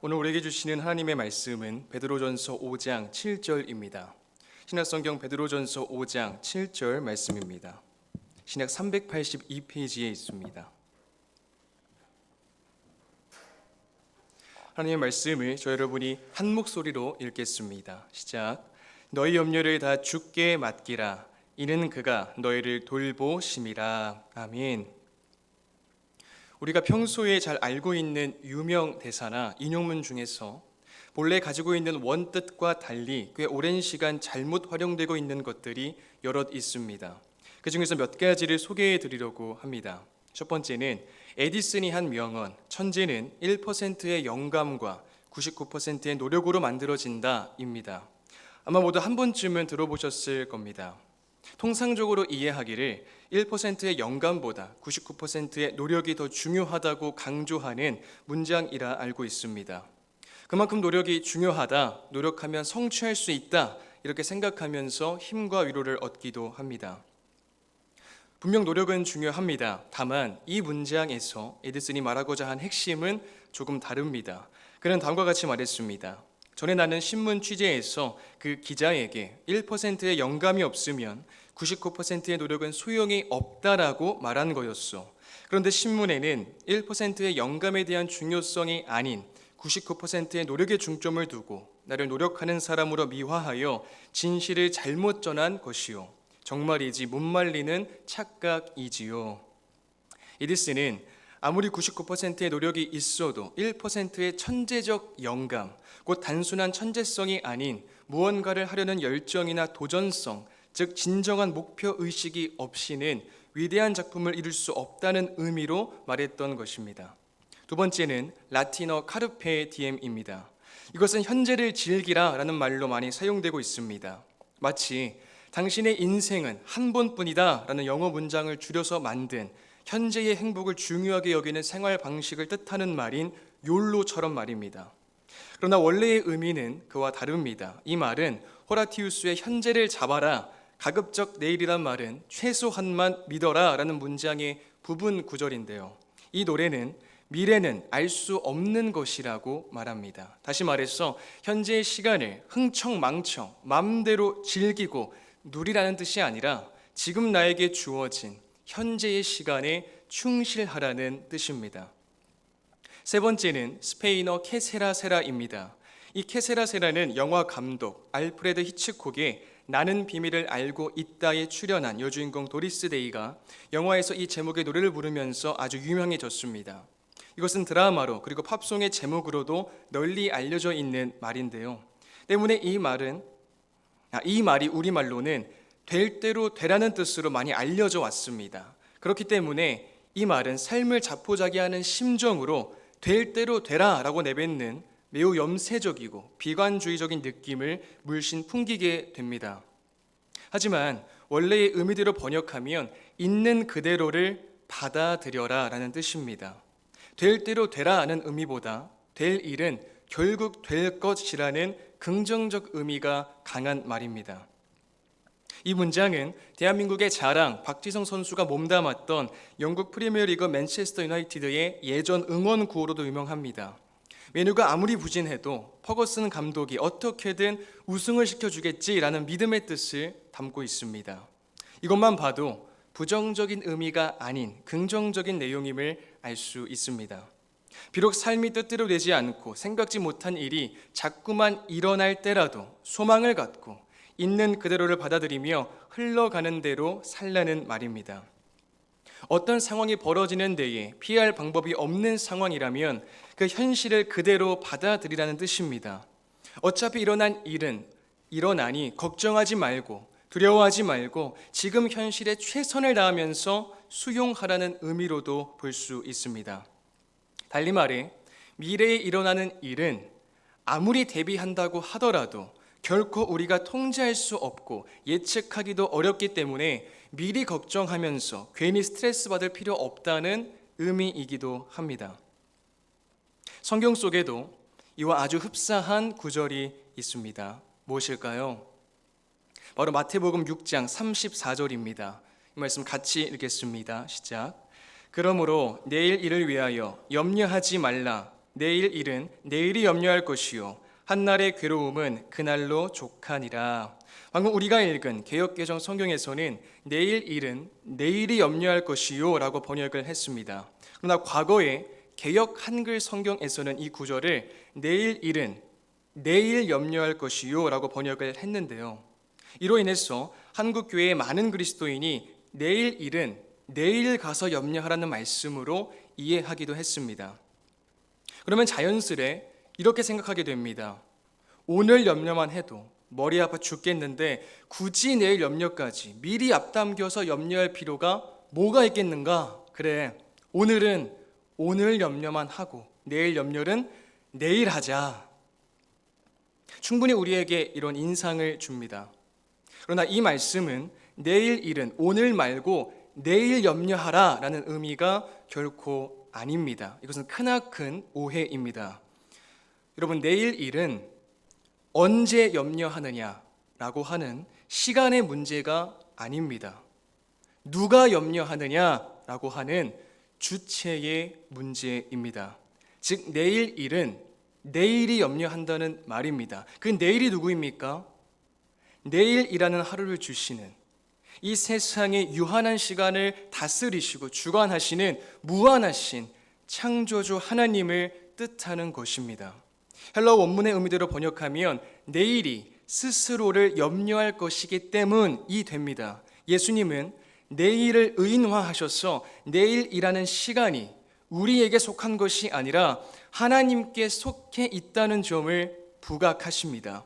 오늘 우리에게 주시는 하나님의 말씀은 베드로전서 5장 7절입니다. 신약성경 베드로전서 5장 7절 말씀입니다. 신약 382페이지에 있습니다. 하나님의 말씀을 저 여러분이 한 목소리로 읽겠습니다. 시작. 너희 염려를 다 주께 맡기라. 이는 그가 너희를 돌보심이라. 아멘. 우리가 평소에 잘 알고 있는 유명 대사나 인용문 중에서 본래 가지고 있는 원뜻과 달리 꽤 오랜 시간 잘못 활용되고 있는 것들이 여럿 있습니다. 그 중에서 몇 가지를 소개해 드리려고 합니다. 첫 번째는 에디슨이 한 명언, 천재는 1%의 영감과 99%의 노력으로 만들어진다입니다. 아마 모두 한 번쯤은 들어보셨을 겁니다. 통상적으로 이해하기를 1%의 영감보다 99%의 노력이 더 중요하다고 강조하는 문장이라 알고 있습니다. 그만큼 노력이 중요하다, 노력하면 성취할 수 있다 이렇게 생각하면서 힘과 위로를 얻기도 합니다. 분명 노력은 중요합니다. 다만 이 문장에서 에디슨이 말하고자 한 핵심은 조금 다릅니다. 그는 다음과 같이 말했습니다. 전에 나는 신문 취재에서 그 기자에게 1%의 영감이 없으면 99%의 노력은 소용이 없다라고 말한 거였어. 그런데 신문에는 1%의 영감에 대한 중요성이 아닌 99%의 노력에 중점을 두고 나를 노력하는 사람으로 미화하여 진실을 잘못 전한 것이요. 정말이지 못 말리는 착각이지요. 에디슨은 아무리 99%의 노력이 있어도 1%의 천재적 영감, 곧 단순한 천재성이 아닌 무언가를 하려는 열정이나 도전성, 즉 진정한 목표의식이 없이는 위대한 작품을 이룰 수 없다는 의미로 말했던 것입니다. 두 번째는 라틴어 카르페 디엠입니다. 이것은 현재를 즐기라 라는 말로 많이 사용되고 있습니다. 마치 당신의 인생은 한 번뿐이다 라는 영어 문장을 줄여서 만든 현재의 행복을 중요하게 여기는 생활 방식을 뜻하는 말인 욜로처럼 말입니다. 그러나 원래의 의미는 그와 다릅니다. 이 말은 호라티우스의 현재를 잡아라, 가급적 내일이란 말은 최소한만 믿어라 라는 문장의 부분 구절인데요. 이 노래는 미래는 알 수 없는 것이라고 말합니다. 다시 말해서 현재의 시간을 흥청망청 마음대로 즐기고 누리라는 뜻이 아니라 지금 나에게 주어진 현재의 시간에 충실하라는 뜻입니다. 세 번째는 스페인어 케세라세라입니다. 이 케세라세라는 영화 감독 알프레드 히치콕의 나는 비밀을 알고 있다에 출연한 여주인공 도리스 데이가 영화에서 이 제목의 노래를 부르면서 아주 유명해졌습니다. 이것은 드라마로 그리고 팝송의 제목으로도 널리 알려져 있는 말인데요. 때문에 이 말이 우리말로는 될 대로 되라는 뜻으로 많이 알려져 왔습니다. 그렇기 때문에 이 말은 삶을 자포자기하는 심정으로 될 대로 되라라고 내뱉는 매우 염세적이고 비관주의적인 느낌을 물씬 풍기게 됩니다. 하지만 원래의 의미대로 번역하면 있는 그대로를 받아들여라 라는 뜻입니다. 될 대로 되라는 의미보다 될 일은 결국 될 것이라는 긍정적 의미가 강한 말입니다. 이 문장은 대한민국의 자랑 박지성 선수가 몸담았던 영국 프리미어리그 맨체스터 유나이티드의 예전 응원 구호로도 유명합니다. 메뉴가 아무리 부진해도 퍼거슨 감독이 어떻게든 우승을 시켜주겠지라는 믿음의 뜻을 담고 있습니다. 이것만 봐도 부정적인 의미가 아닌 긍정적인 내용임을 알 수 있습니다. 비록 삶이 뜻대로 되지 않고 생각지 못한 일이 자꾸만 일어날 때라도 소망을 갖고 있는 그대로를 받아들이며 흘러가는 대로 살라는 말입니다. 어떤 상황이 벌어지는 데에 피할 방법이 없는 상황이라면 그 현실을 그대로 받아들이라는 뜻입니다. 어차피 일어난 일은 일어나니 걱정하지 말고 두려워하지 말고 지금 현실에 최선을 다하면서 수용하라는 의미로도 볼 수 있습니다. 달리 말해 미래에 일어나는 일은 아무리 대비한다고 하더라도 결코 우리가 통제할 수 없고 예측하기도 어렵기 때문에 미리 걱정하면서 괜히 스트레스 받을 필요 없다는 의미이기도 합니다. 성경 속에도 이와 아주 흡사한 구절이 있습니다. 무엇일까요? 바로 마태복음 6장 34절입니다. 이 말씀 같이 읽겠습니다. 시작. 그러므로 내일 일을 위하여 염려하지 말라. 내일 일은 내일이 염려할 것이요 한날의 괴로움은 그날로 족하니라. 방금 우리가 읽은 개역개정 성경에서는 내일 일은 내일이 염려할 것이요 라고 번역을 했습니다. 그러나 과거에 개역 한글 성경에서는 이 구절을 내일 일은 내일 염려할 것이요 라고 번역을 했는데요. 이로 인해서 한국교회의 많은 그리스도인이 내일 일은 내일 가서 염려하라는 말씀으로 이해하기도 했습니다. 그러면 자연스레 이렇게 생각하게 됩니다. 오늘 염려만 해도 머리 아파 죽겠는데 굳이 내일 염려까지 미리 앞당겨서 염려할 필요가 뭐가 있겠는가? 그래, 오늘은 오늘 염려만 하고 내일 염려는 내일 하자. 충분히 우리에게 이런 인상을 줍니다. 그러나 이 말씀은 내일 일은 오늘 말고 내일 염려하라 라는 의미가 결코 아닙니다. 이것은 크나큰 오해입니다. 여러분, 내일 일은 언제 염려하느냐라고 하는 시간의 문제가 아닙니다. 누가 염려하느냐라고 하는 주체의 문제입니다. 즉 내일 일은 내일이 염려한다는 말입니다. 그 내일이 누구입니까? 내일이라는 하루를 주시는, 이 세상의 유한한 시간을 다스리시고 주관하시는 무한하신 창조주 하나님을 뜻하는 것입니다. 헬라어 원문의 의미대로 번역하면 내일이 스스로를 염려할 것이기 때문이 됩니다. 예수님은 내일을 의인화하셔서 내일이라는 시간이 우리에게 속한 것이 아니라 하나님께 속해 있다는 점을 부각하십니다.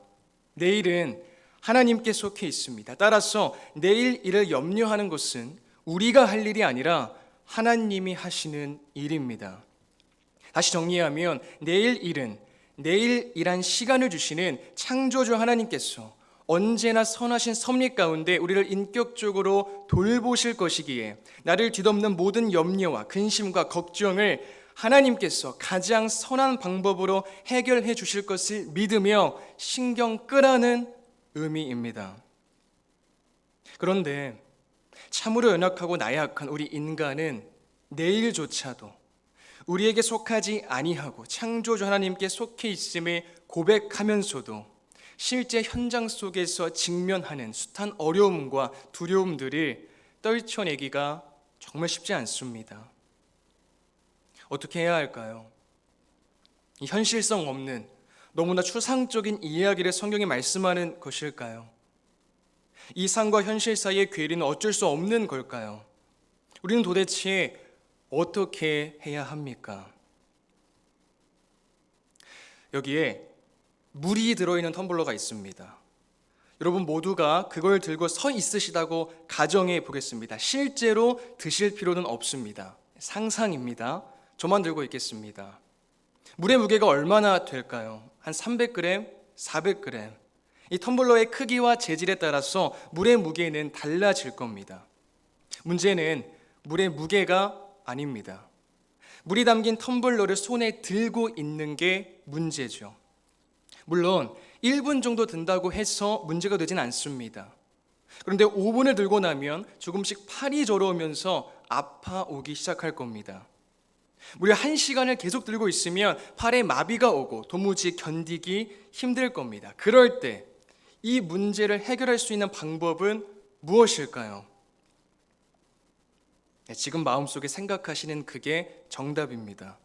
내일은 하나님께 속해 있습니다. 따라서 내일 일을 염려하는 것은 우리가 할 일이 아니라 하나님이 하시는 일입니다. 다시 정리하면 내일 일은 내일이란 시간을 주시는 창조주 하나님께서 언제나 선하신 섭리 가운데 우리를 인격적으로 돌보실 것이기에 나를 뒤덮는 모든 염려와 근심과 걱정을 하나님께서 가장 선한 방법으로 해결해 주실 것을 믿으며 신경 끄라는 의미입니다. 그런데 참으로 연약하고 나약한 우리 인간은 내일조차도 우리에게 속하지 아니하고 창조주 하나님께 속해 있음을 고백하면서도 실제 현장 속에서 직면하는 숱한 어려움과 두려움들을 떨쳐내기가 정말 쉽지 않습니다. 어떻게 해야 할까요? 이 현실성 없는 너무나 추상적인 이야기를 성경이 말씀하는 것일까요? 이 상과 현실 사이의 괴리는 어쩔 수 없는 걸까요? 우리는 도대체 어떻게 해야 합니까? 여기에 물이 들어있는 텀블러가 있습니다. 여러분 모두가 그걸 들고 서 있으시다고 가정해 보겠습니다. 실제로 드실 필요는 없습니다. 상상입니다. 저만 들고 있겠습니다. 물의 무게가 얼마나 될까요? 한 300g, 400g. 이 텀블러의 크기와 재질에 따라서 물의 무게는 달라질 겁니다. 문제는 물의 무게가 아닙니다. 물이 담긴 텀블러를 손에 들고 있는 게 문제죠. 물론 1분 정도 든다고 해서 문제가 되진 않습니다. 그런데 5분을 들고 나면 조금씩 팔이 저려오면서 아파오기 시작할 겁니다. 무려 1시간을 계속 들고 있으면 팔에 마비가 오고 도무지 견디기 힘들 겁니다. 그럴 때 이 문제를 해결할 수 있는 방법은 무엇일까요? 지금 마음속에 생각하시는 그게 정답입니다.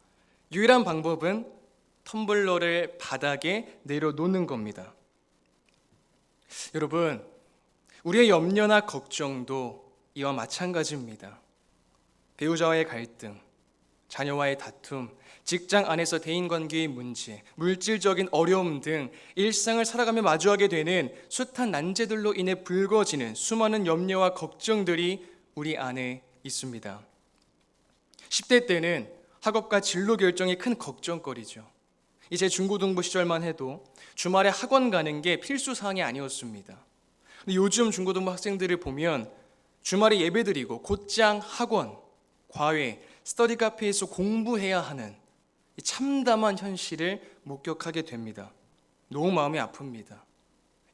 유일한 방법은 텀블러를 바닥에 내려놓는 겁니다. 여러분, 우리의 염려나 걱정도 이와 마찬가지입니다. 배우자와의 갈등, 자녀와의 다툼, 직장 안에서 대인관계의 문제, 물질적인 어려움 등 일상을 살아가며 마주하게 되는 숱한 난제들로 인해 불거지는 수많은 염려와 걱정들이 우리 안에 있습니다. 10대 때는 학업과 진로 결정이 큰 걱정거리죠. 이제 중고등부 시절만 해도 주말에 학원 가는 게 필수 사항이 아니었습니다. 근데 요즘 중고등부 학생들을 보면 주말에 예배드리고 곧장 학원, 과외, 스터디 카페에서 공부해야 하는 이 참담한 현실을 목격하게 됩니다. 너무 마음이 아픕니다.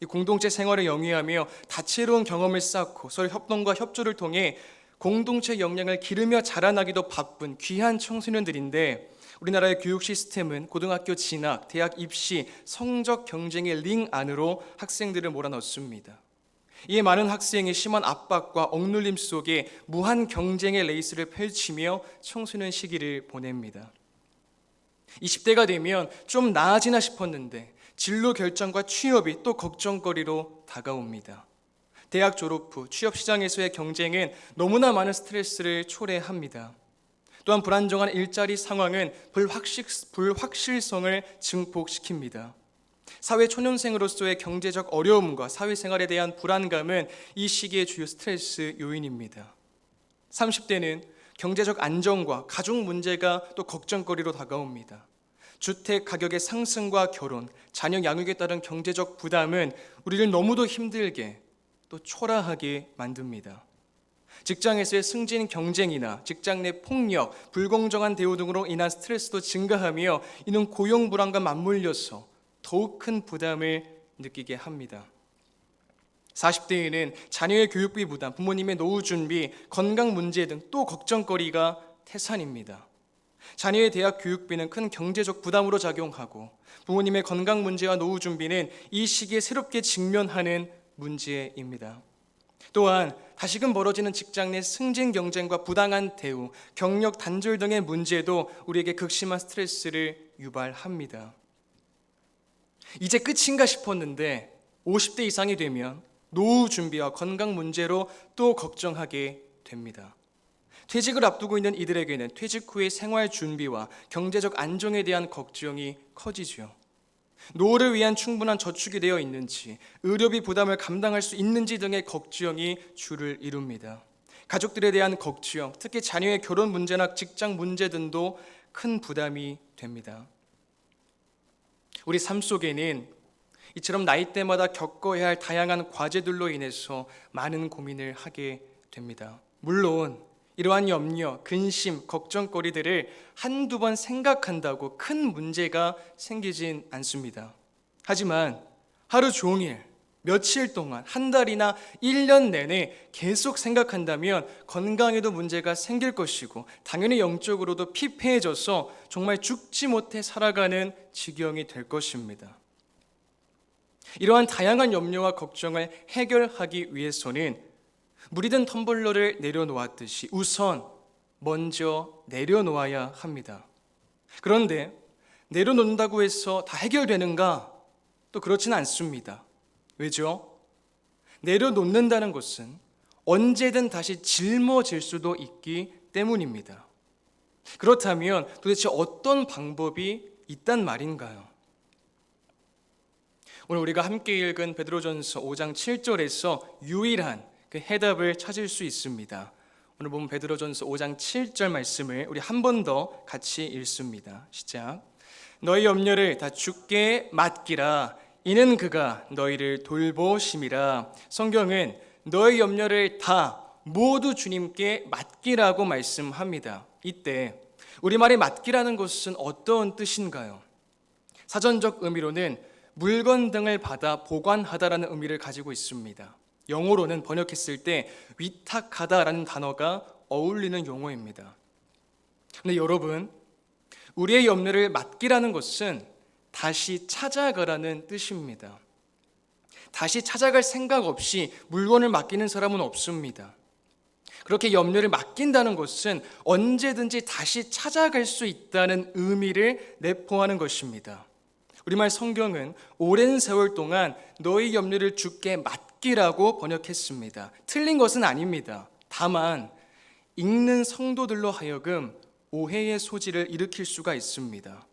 이 공동체 생활을 영위하며 다채로운 경험을 쌓고 서로 협동과 협조를 통해 공동체 역량을 기르며 자라나기도 바쁜 귀한 청소년들인데 우리나라의 교육 시스템은 고등학교 진학, 대학 입시, 성적 경쟁의 링 안으로 학생들을 몰아넣습니다. 이에 많은 학생이 심한 압박과 억눌림 속에 무한 경쟁의 레이스를 펼치며 청소년 시기를 보냅니다. 20대가 되면 좀 나아지나 싶었는데 진로 결정과 취업이 또 걱정거리로 다가옵니다. 대학 졸업 후 취업 시장에서의 경쟁은 너무나 많은 스트레스를 초래합니다. 또한 불안정한 일자리 상황은 불확실성을 증폭시킵니다. 사회 초년생으로서의 경제적 어려움과 사회생활에 대한 불안감은 이 시기의 주요 스트레스 요인입니다. 30대는 경제적 안정과 가족 문제가 또 걱정거리로 다가옵니다. 주택 가격의 상승과 결혼, 자녀 양육에 따른 경제적 부담은 우리를 너무도 힘들게 또 초라하게 만듭니다. 직장에서의 승진 경쟁이나 직장 내 폭력, 불공정한 대우 등으로 인한 스트레스도 증가하며 이는 고용 불안과 맞물려서 더욱 큰 부담을 느끼게 합니다. 40대에는 자녀의 교육비 부담, 부모님의 노후 준비, 건강 문제 등 또 걱정거리가 태산입니다. 자녀의 대학 교육비는 큰 경제적 부담으로 작용하고 부모님의 건강 문제와 노후 준비는 이 시기에 새롭게 직면하는 문제입니다. 또한 다시금 벌어지는 직장 내 승진 경쟁과 부당한 대우, 경력 단절 등의 문제도 우리에게 극심한 스트레스를 유발합니다. 이제 끝인가 싶었는데 50대 이상이 되면 노후 준비와 건강 문제로 또 걱정하게 됩니다. 퇴직을 앞두고 있는 이들에게는 퇴직 후의 생활 준비와 경제적 안정에 대한 걱정이 커지죠. 노후를 위한 충분한 저축이 되어 있는지, 의료비 부담을 감당할 수 있는지 등의 걱정이 주를 이룹니다. 가족들에 대한 걱정, 특히 자녀의 결혼 문제나 직장 문제 등도 큰 부담이 됩니다. 우리 삶 속에는 이처럼 나이대마다 겪어야 할 다양한 과제들로 인해서 많은 고민을 하게 됩니다. 물론 이러한 염려, 근심, 걱정거리들을 한두 번 생각한다고 큰 문제가 생기진 않습니다. 하지만 하루 종일, 며칠 동안, 한 달이나 1년 내내 계속 생각한다면 건강에도 문제가 생길 것이고 당연히 영적으로도 피폐해져서 정말 죽지 못해 살아가는 지경이 될 것입니다. 이러한 다양한 염려와 걱정을 해결하기 위해서는 물이 든 텀블러를 내려놓았듯이 우선 먼저 내려놓아야 합니다. 그런데 내려놓는다고 해서 다 해결되는가? 또 그렇지는 않습니다. 왜죠? 내려놓는다는 것은 언제든 다시 짊어질 수도 있기 때문입니다. 그렇다면 도대체 어떤 방법이 있단 말인가요? 오늘 우리가 함께 읽은 베드로전서 5장 7절에서 유일한 그 해답을 찾을 수 있습니다. 오늘 보면 베드로전서 5장 7절 말씀을 우리 한 번 더 같이 읽습니다. 시작. 너희 염려를 다 주께 맡기라. 이는 그가 너희를 돌보심이라. 성경은 너희 염려를 다 모두 주님께 맡기라고 말씀합니다. 이때 우리말의 맡기라는 것은 어떤 뜻인가요? 사전적 의미로는 물건 등을 받아 보관하다라는 의미를 가지고 있습니다. 영어로는 번역했을 때 위탁하다라는 단어가 어울리는 용어입니다. 그런데 여러분, 우리의 염려를 맡기라는 것은 다시 찾아가라는 뜻입니다. 다시 찾아갈 생각 없이 물건을 맡기는 사람은 없습니다. 그렇게 염려를 맡긴다는 것은 언제든지 다시 찾아갈 수 있다는 의미를 내포하는 것입니다. 우리말 성경은 오랜 세월 동안 너희 염려를 주께 맡기라고 번역했습니다. 틀린 것은 아닙니다. 다만 읽는 성도들로 하여금 오해의 소지를 일으킬 수가 있습니다.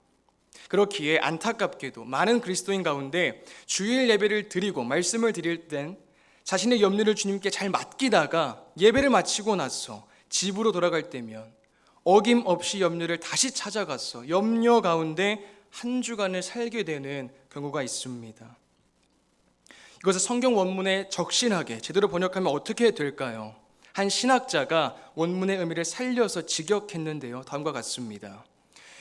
그렇기에 안타깝게도 많은 그리스도인 가운데 주일 예배를 드리고 말씀을 드릴 땐 자신의 염려를 주님께 잘 맡기다가 예배를 마치고 나서 집으로 돌아갈 때면 어김없이 염려를 다시 찾아가서 염려 가운데 한 주간을 살게 되는 경우가 있습니다. 이것을 성경 원문에 적신하게 제대로 번역하면 어떻게 될까요? 한 신학자가 원문의 의미를 살려서 직역했는데요. 다음과 같습니다.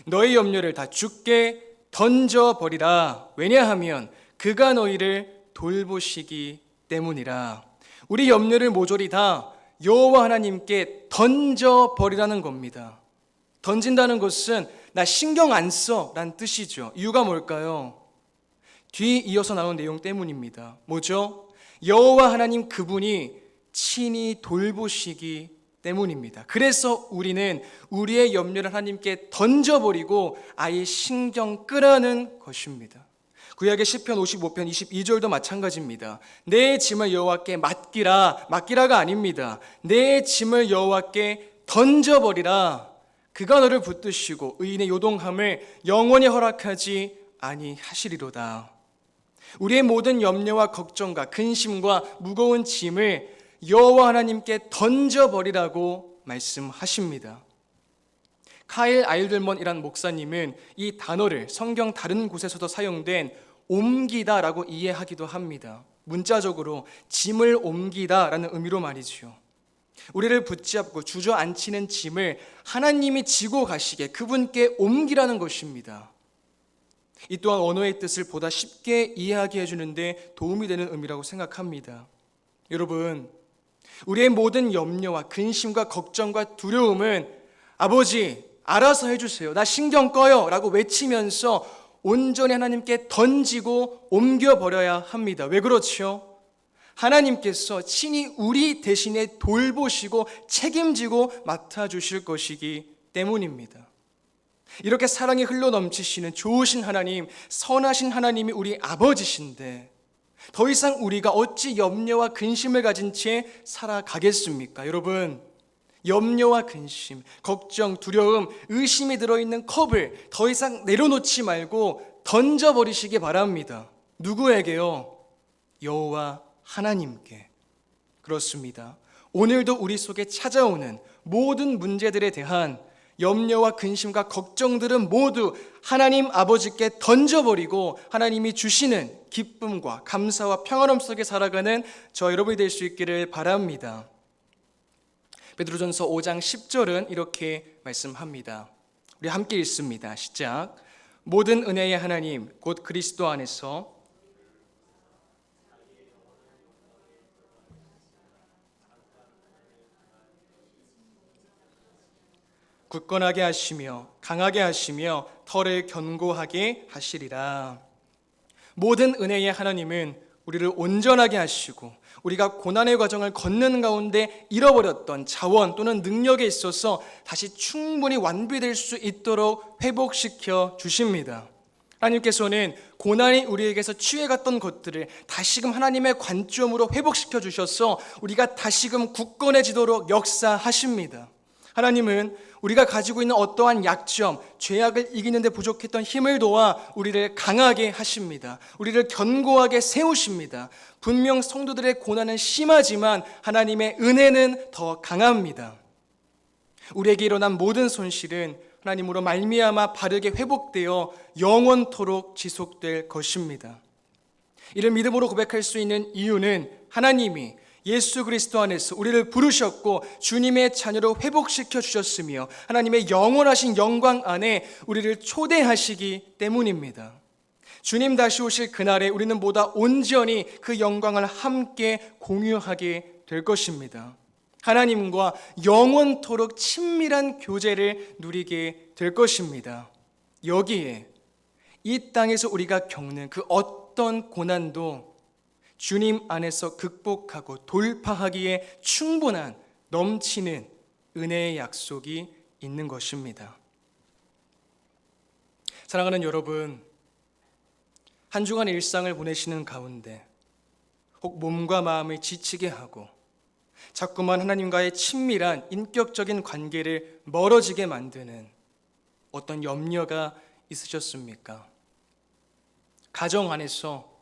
너희 염려를 다 주께 던져버리라. 왜냐하면 그가 너희를 돌보시기 때문이라. 우리 염려를 모조리 다 여호와 하나님께 던져버리라는 겁니다. 던진다는 것은 나 신경 안 써 라는 뜻이죠. 이유가 뭘까요? 뒤 이어서 나온 내용 때문입니다. 뭐죠? 여호와 하나님 그분이 친히 돌보시기 때문입니다. 그래서 우리는 우리의 염려를 하나님께 던져버리고 아예 신경 끄라는 것입니다. 구약의 시편 55편 22절도 마찬가지입니다. 내 짐을 여호와께 맡기라가 아닙니다. 내 짐을 여호와께 던져버리라. 그가 너를 붙드시고 의인의 요동함을 영원히 허락하지 아니하시리로다. 우리의 모든 염려와 걱정과 근심과 무거운 짐을 여호와 하나님께 던져버리라고 말씀하십니다. 카일 아일들먼이란 목사님은 이 단어를 성경 다른 곳에서도 사용된 옮기다라고 이해하기도 합니다. 문자적으로 짐을 옮기다라는 의미로 말이죠. 우리를 붙잡고 주저앉히는 짐을 하나님이 지고 가시게 그분께 옮기라는 것입니다. 이 또한 언어의 뜻을 보다 쉽게 이해하게 해주는데 도움이 되는 의미라고 생각합니다. 여러분, 우리의 모든 염려와 근심과 걱정과 두려움은 아버지 알아서 해주세요, 나 신경 꺼요 라고 외치면서 온전히 하나님께 던지고 옮겨버려야 합니다. 왜 그렇죠? 하나님께서 친히 우리 대신에 돌보시고 책임지고 맡아주실 것이기 때문입니다. 이렇게 사랑이 흘러넘치시는 좋으신 하나님, 선하신 하나님이 우리 아버지신데 더 이상 우리가 어찌 염려와 근심을 가진 채 살아가겠습니까? 여러분, 염려와 근심, 걱정, 두려움, 의심이 들어있는 컵을 더 이상 내려놓지 말고 던져버리시기 바랍니다. 누구에게요? 여호와 하나님께. 그렇습니다. 오늘도 우리 속에 찾아오는 모든 문제들에 대한 염려와 근심과 걱정들은 모두 하나님 아버지께 던져버리고 하나님이 주시는 기쁨과 감사와 평안함 속에 살아가는 저 여러분이 될 수 있기를 바랍니다. 베드로전서 5장 10절은 이렇게 말씀합니다. 우리 함께 읽습니다. 시작. 모든 은혜의 하나님 곧 그리스도 안에서 굳건하게 하시며 강하게 하시며 털을 견고하게 하시리라. 모든 은혜의 하나님은 우리를 온전하게 하시고 우리가 고난의 과정을 걷는 가운데 잃어버렸던 자원 또는 능력에 있어서 다시 충분히 완비될 수 있도록 회복시켜 주십니다. 하나님께서는 고난이 우리에게서 취해갔던 것들을 다시금 하나님의 관점으로 회복시켜 주셔서 우리가 다시금 굳건해지도록 역사하십니다. 하나님은 우리가 가지고 있는 어떠한 약점, 죄악을 이기는 데 부족했던 힘을 도와 우리를 강하게 하십니다. 우리를 견고하게 세우십니다. 분명 성도들의 고난은 심하지만 하나님의 은혜는 더 강합니다. 우리에게 일어난 모든 손실은 하나님으로 말미암아 바르게 회복되어 영원토록 지속될 것입니다. 이를 믿음으로 고백할 수 있는 이유는 하나님이 예수 그리스도 안에서 우리를 부르셨고 주님의 자녀로 회복시켜 주셨으며 하나님의 영원하신 영광 안에 우리를 초대하시기 때문입니다. 주님 다시 오실 그날에 우리는 보다 온전히 그 영광을 함께 공유하게 될 것입니다. 하나님과 영원토록 친밀한 교제를 누리게 될 것입니다. 여기에 이 땅에서 우리가 겪는 그 어떤 고난도 주님 안에서 극복하고 돌파하기에 충분한 넘치는 은혜의 약속이 있는 것입니다. 사랑하는 여러분, 한 주간 일상을 보내시는 가운데 혹 몸과 마음을 지치게 하고 자꾸만 하나님과의 친밀한 인격적인 관계를 멀어지게 만드는 어떤 염려가 있으셨습니까? 가정 안에서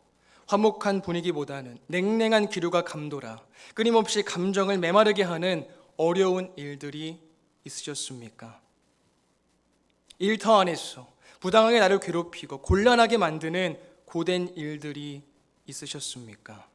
화목한 분위기보다는 냉랭한 기류가 감돌아 끊임없이 감정을 메마르게 하는 어려운 일들이 있으셨습니까? 일터 안에서 부당하게 나를 괴롭히고 곤란하게 만드는 고된 일들이 있으셨습니까?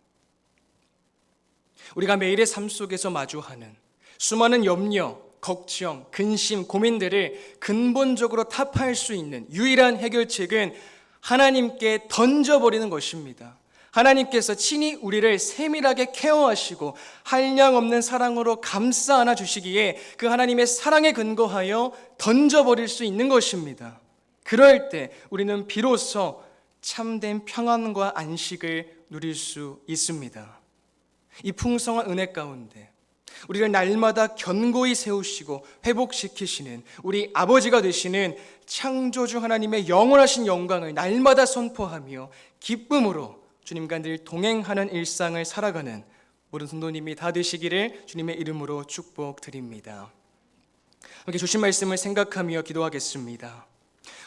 우리가 매일의 삶 속에서 마주하는 수많은 염려, 걱정, 근심, 고민들을 근본적으로 타파할 수 있는 유일한 해결책은 하나님께 던져버리는 것입니다. 하나님께서 친히 우리를 세밀하게 케어하시고 한량없는 사랑으로 감싸 안아 주시기에 그 하나님의 사랑에 근거하여 던져버릴 수 있는 것입니다. 그럴 때 우리는 비로소 참된 평안과 안식을 누릴 수 있습니다. 이 풍성한 은혜 가운데 우리를 날마다 견고히 세우시고 회복시키시는 우리 아버지가 되시는 창조주 하나님의 영원하신 영광을 날마다 선포하며 기쁨으로 주님과 늘 동행하는 일상을 살아가는 모든 성도님이 다 되시기를 주님의 이름으로 축복드립니다. 함께 주신 말씀을 생각하며 기도하겠습니다.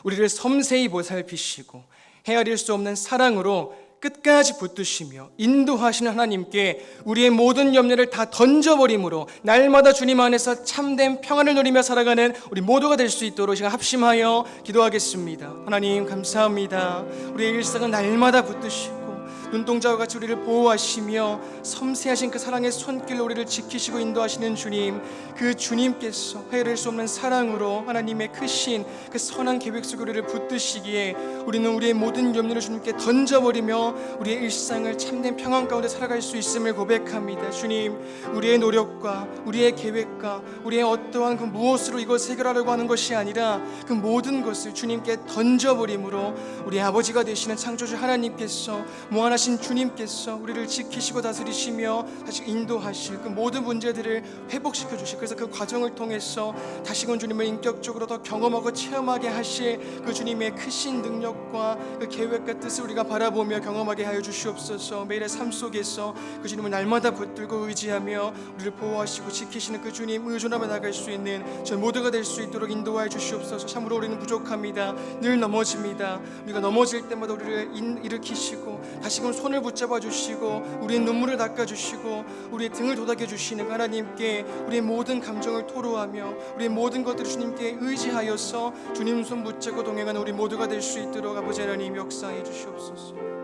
우리를 섬세히 보살피시고 헤아릴 수 없는 사랑으로 끝까지 붙드시며 인도하시는 하나님께 우리의 모든 염려를 다 던져버림으로 날마다 주님 안에서 참된 평안을 누리며 살아가는 우리 모두가 될 수 있도록 제가 합심하여 기도하겠습니다. 하나님 감사합니다. 우리의 일상은 날마다 붙드시고 눈동자와 같이 우리를 보호하시며 섬세하신 그 사랑의 손길로 우리를 지키시고 인도하시는 주님, 그 주님께서 헤아릴 수 없는 사랑으로 하나님의 크신 그 선한 계획 속에 우리를 붙드시기에 우리는 우리의 모든 염려를 주님께 던져버리며 우리의 일상을 참된 평안 가운데 살아갈 수 있음을 고백합니다. 주님, 우리의 노력과 우리의 계획과 우리의 어떠한 그 무엇으로 이것을 해결하려고 하는 것이 아니라 그 모든 것을 주님께 던져버림으로 우리 아버지가 되시는 창조주 하나님께서 무한하신 주님께서 우리를 지키시고 다스리시며 다시 인도하실 그 모든 문제들을 회복시켜 주실, 그래서 그 과정을 통해서 다시금 주님을 인격적으로 더 경험하고 체험하게 하실 그 주님의 크신 능력과 그 계획과 뜻을 우리가 바라보며 경험하게 하여 주시옵소서. 매일의 삶 속에서 그 주님을 날마다 붙들고 의지하며 우리를 보호하시고 지키시는 그 주님 의존하며 나갈 수 있는 저희 모두가 될 수 있도록 인도하여 주시옵소서. 참으로 우리는 부족합니다. 늘 넘어집니다. 우리가 넘어질 때마다 우리를 일으키시고 다시금 손을 붙잡아 주시고 우리의 눈물을 닦아 주시고 우리의 등을 도닥여 주시는 하나님께 우리의 모든 감정을 토로하며 우리의 모든 것들을 주님께 의지하여서 주님 손 붙잡고 동행하는 우리 모두가 될 수 있도록 아버지 하나님 역사해 주시옵소서.